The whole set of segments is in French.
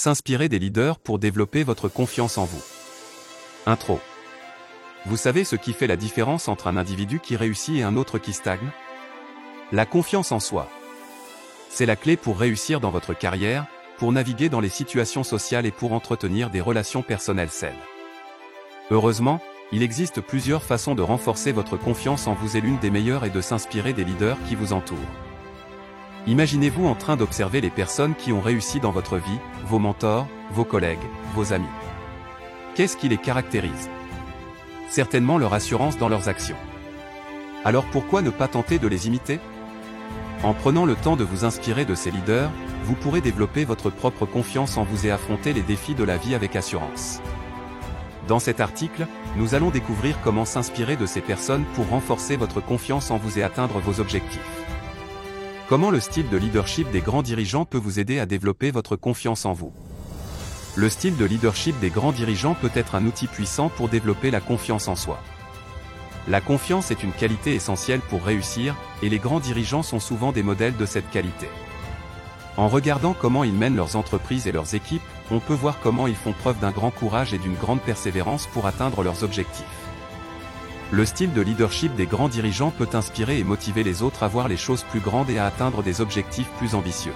S'inspirer des leaders pour développer votre confiance en vous. Intro. Vous savez ce qui fait la différence entre un individu qui réussit et un autre qui stagne? La confiance en soi. C'est la clé pour réussir dans votre carrière, pour naviguer dans les situations sociales et pour entretenir des relations personnelles saines. Heureusement, il existe plusieurs façons de renforcer votre confiance en vous et l'une des meilleures est de s'inspirer des leaders qui vous entourent. Imaginez-vous en train d'observer les personnes qui ont réussi dans votre vie, vos mentors, vos collègues, vos amis. Qu'est-ce qui les caractérise? Certainement leur assurance dans leurs actions. Alors pourquoi ne pas tenter de les imiter? En prenant le temps de vous inspirer de ces leaders, vous pourrez développer votre propre confiance en vous et affronter les défis de la vie avec assurance. Dans cet article, nous allons découvrir comment s'inspirer de ces personnes pour renforcer votre confiance en vous et atteindre vos objectifs. Comment le style de leadership des grands dirigeants peut vous aider à développer votre confiance en vous? Le style de leadership des grands dirigeants peut être un outil puissant pour développer la confiance en soi. La confiance est une qualité essentielle pour réussir, et les grands dirigeants sont souvent des modèles de cette qualité. En regardant comment ils mènent leurs entreprises et leurs équipes, on peut voir comment ils font preuve d'un grand courage et d'une grande persévérance pour atteindre leurs objectifs. Le style de leadership des grands dirigeants peut inspirer et motiver les autres à voir les choses plus grandes et à atteindre des objectifs plus ambitieux.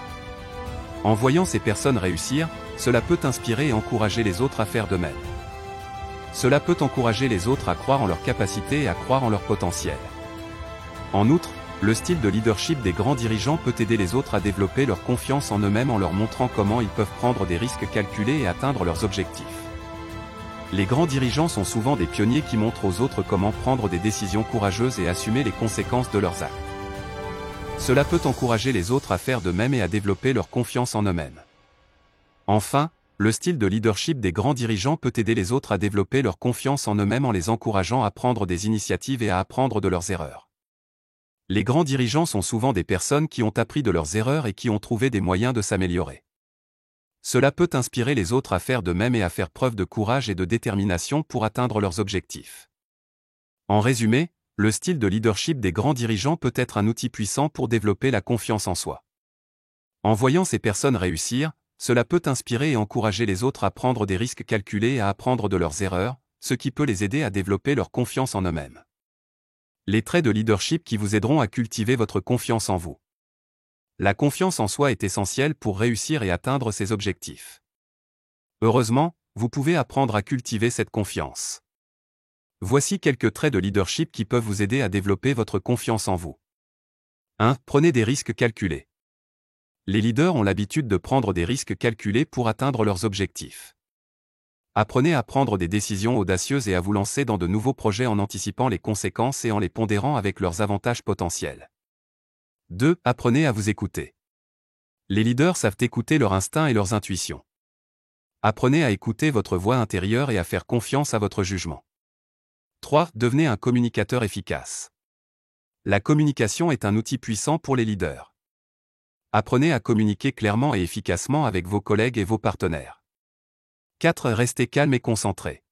En voyant ces personnes réussir, cela peut inspirer et encourager les autres à faire de même. Cela peut encourager les autres à croire en leurs capacités et à croire en leur potentiel. En outre, le style de leadership des grands dirigeants peut aider les autres à développer leur confiance en eux-mêmes en leur montrant comment ils peuvent prendre des risques calculés et atteindre leurs objectifs. Les grands dirigeants sont souvent des pionniers qui montrent aux autres comment prendre des décisions courageuses et assumer les conséquences de leurs actes. Cela peut encourager les autres à faire de même et à développer leur confiance en eux-mêmes. Enfin, le style de leadership des grands dirigeants peut aider les autres à développer leur confiance en eux-mêmes en les encourageant à prendre des initiatives et à apprendre de leurs erreurs. Les grands dirigeants sont souvent des personnes qui ont appris de leurs erreurs et qui ont trouvé des moyens de s'améliorer. Cela peut inspirer les autres à faire de même et à faire preuve de courage et de détermination pour atteindre leurs objectifs. En résumé, le style de leadership des grands dirigeants peut être un outil puissant pour développer la confiance en soi. En voyant ces personnes réussir, cela peut inspirer et encourager les autres à prendre des risques calculés et à apprendre de leurs erreurs, ce qui peut les aider à développer leur confiance en eux-mêmes. Les traits de leadership qui vous aideront à cultiver votre confiance en vous. La confiance en soi est essentielle pour réussir et atteindre ses objectifs. Heureusement, vous pouvez apprendre à cultiver cette confiance. Voici quelques traits de leadership qui peuvent vous aider à développer votre confiance en vous. 1. Prenez des risques calculés. Les leaders ont l'habitude de prendre des risques calculés pour atteindre leurs objectifs. Apprenez à prendre des décisions audacieuses et à vous lancer dans de nouveaux projets en anticipant les conséquences et en les pondérant avec leurs avantages potentiels. 2. Apprenez à vous écouter. Les leaders savent écouter leur instinct et leurs intuitions. Apprenez à écouter votre voix intérieure et à faire confiance à votre jugement. 3. Devenez un communicateur efficace. La communication est un outil puissant pour les leaders. Apprenez à communiquer clairement et efficacement avec vos collègues et vos partenaires. 4. Restez calme et concentré.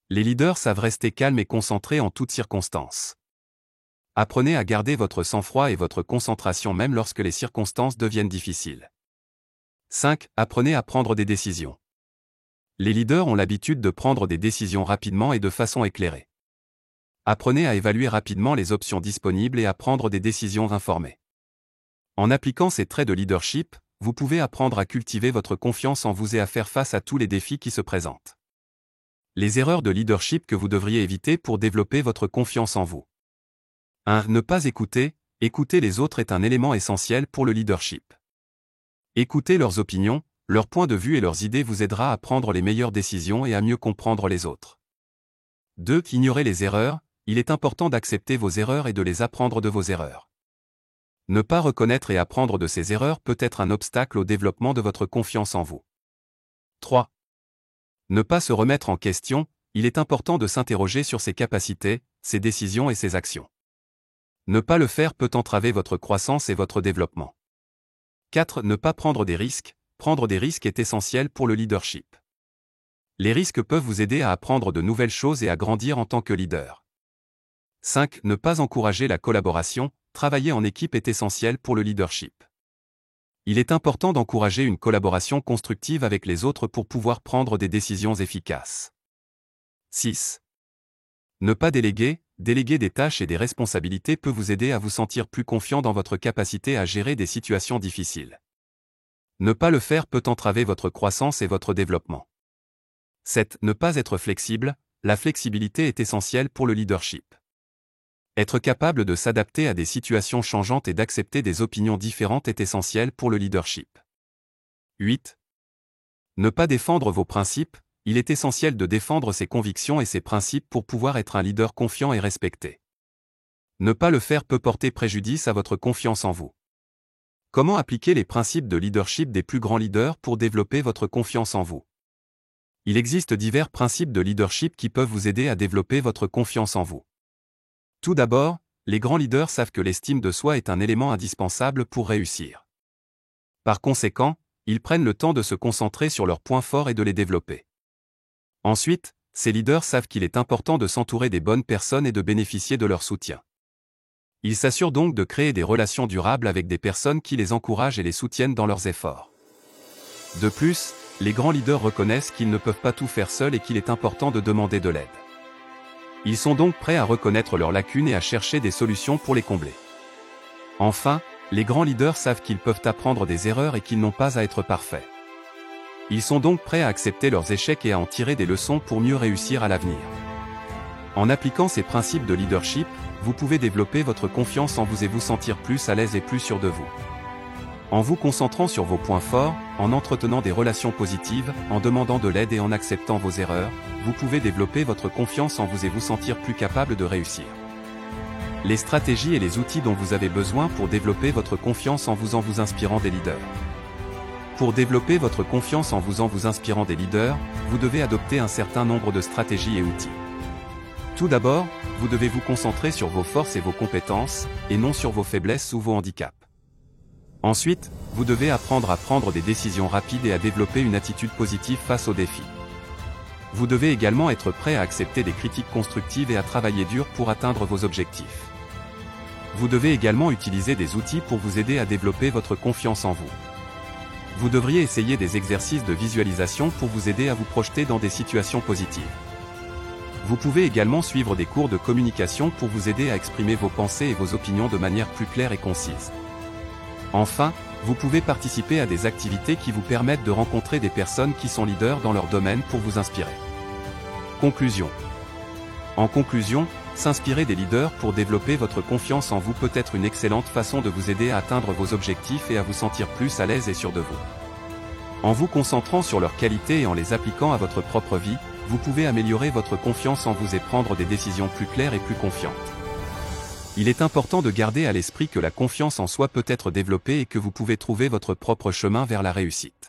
Les leaders savent rester calmes et concentrés en toutes circonstances. Apprenez à garder votre sang-froid et votre concentration même lorsque les circonstances deviennent difficiles. 5. Apprenez à prendre des décisions. Les leaders ont l'habitude de prendre des décisions rapidement et de façon éclairée. Apprenez à évaluer rapidement les options disponibles et à prendre des décisions informées. En appliquant ces traits de leadership, vous pouvez apprendre à cultiver votre confiance en vous et à faire face à tous les défis qui se présentent. Les erreurs de leadership que vous devriez éviter pour développer votre confiance en vous. 1. Ne pas écouter. Écouter les autres est un élément essentiel pour le leadership. Écouter leurs opinions, leurs points de vue et leurs idées vous aidera à prendre les meilleures décisions et à mieux comprendre les autres. 2. Ignorer les erreurs. Il est important d'accepter vos erreurs et de les apprendre de vos erreurs. Ne pas reconnaître et apprendre de ces erreurs peut être un obstacle au développement de votre confiance en vous. 3. Ne pas se remettre en question. Il est important de s'interroger sur ses capacités, ses décisions et ses actions. Ne pas le faire peut entraver votre croissance et votre développement. 4. Ne pas prendre des risques. Prendre des risques est essentiel pour le leadership. Les risques peuvent vous aider à apprendre de nouvelles choses et à grandir en tant que leader. 5. Ne pas encourager la collaboration. Travailler en équipe est essentiel pour le leadership. Il est important d'encourager une collaboration constructive avec les autres pour pouvoir prendre des décisions efficaces. 6. Ne pas déléguer. Déléguer des tâches et des responsabilités peut vous aider à vous sentir plus confiant dans votre capacité à gérer des situations difficiles. Ne pas le faire peut entraver votre croissance et votre développement. 7. Ne pas être flexible. La flexibilité est essentielle pour le leadership. Être capable de s'adapter à des situations changeantes et d'accepter des opinions différentes est essentiel pour le leadership. 8. Ne pas défendre vos principes. Il est essentiel de défendre ses convictions et ses principes pour pouvoir être un leader confiant et respecté. Ne pas le faire peut porter préjudice à votre confiance en vous. Comment appliquer les principes de leadership des plus grands leaders pour développer votre confiance en vous? Il existe divers principes de leadership qui peuvent vous aider à développer votre confiance en vous. Tout d'abord, les grands leaders savent que l'estime de soi est un élément indispensable pour réussir. Par conséquent, ils prennent le temps de se concentrer sur leurs points forts et de les développer. Ensuite, ces leaders savent qu'il est important de s'entourer des bonnes personnes et de bénéficier de leur soutien. Ils s'assurent donc de créer des relations durables avec des personnes qui les encouragent et les soutiennent dans leurs efforts. De plus, les grands leaders reconnaissent qu'ils ne peuvent pas tout faire seuls et qu'il est important de demander de l'aide. Ils sont donc prêts à reconnaître leurs lacunes et à chercher des solutions pour les combler. Enfin, les grands leaders savent qu'ils peuvent apprendre des erreurs et qu'ils n'ont pas à être parfaits. Ils sont donc prêts à accepter leurs échecs et à en tirer des leçons pour mieux réussir à l'avenir. En appliquant ces principes de leadership, vous pouvez développer votre confiance en vous et vous sentir plus à l'aise et plus sûr de vous. En vous concentrant sur vos points forts, en entretenant des relations positives, en demandant de l'aide et en acceptant vos erreurs, vous pouvez développer votre confiance en vous et vous sentir plus capable de réussir. Les stratégies et les outils dont vous avez besoin pour développer votre confiance en vous inspirant des leaders. Pour développer votre confiance en vous inspirant des leaders, vous devez adopter un certain nombre de stratégies et outils. Tout d'abord, vous devez vous concentrer sur vos forces et vos compétences, et non sur vos faiblesses ou vos handicaps. Ensuite, vous devez apprendre à prendre des décisions rapides et à développer une attitude positive face aux défis. Vous devez également être prêt à accepter des critiques constructives et à travailler dur pour atteindre vos objectifs. Vous devez également utiliser des outils pour vous aider à développer votre confiance en vous. Vous devriez essayer des exercices de visualisation pour vous aider à vous projeter dans des situations positives. Vous pouvez également suivre des cours de communication pour vous aider à exprimer vos pensées et vos opinions de manière plus claire et concise. Enfin, vous pouvez participer à des activités qui vous permettent de rencontrer des personnes qui sont leaders dans leur domaine pour vous inspirer. Conclusion. En conclusion, s'inspirer des leaders pour développer votre confiance en vous peut être une excellente façon de vous aider à atteindre vos objectifs et à vous sentir plus à l'aise et sûr de vous. En vous concentrant sur leurs qualités et en les appliquant à votre propre vie, vous pouvez améliorer votre confiance en vous et prendre des décisions plus claires et plus confiantes. Il est important de garder à l'esprit que la confiance en soi peut être développée et que vous pouvez trouver votre propre chemin vers la réussite.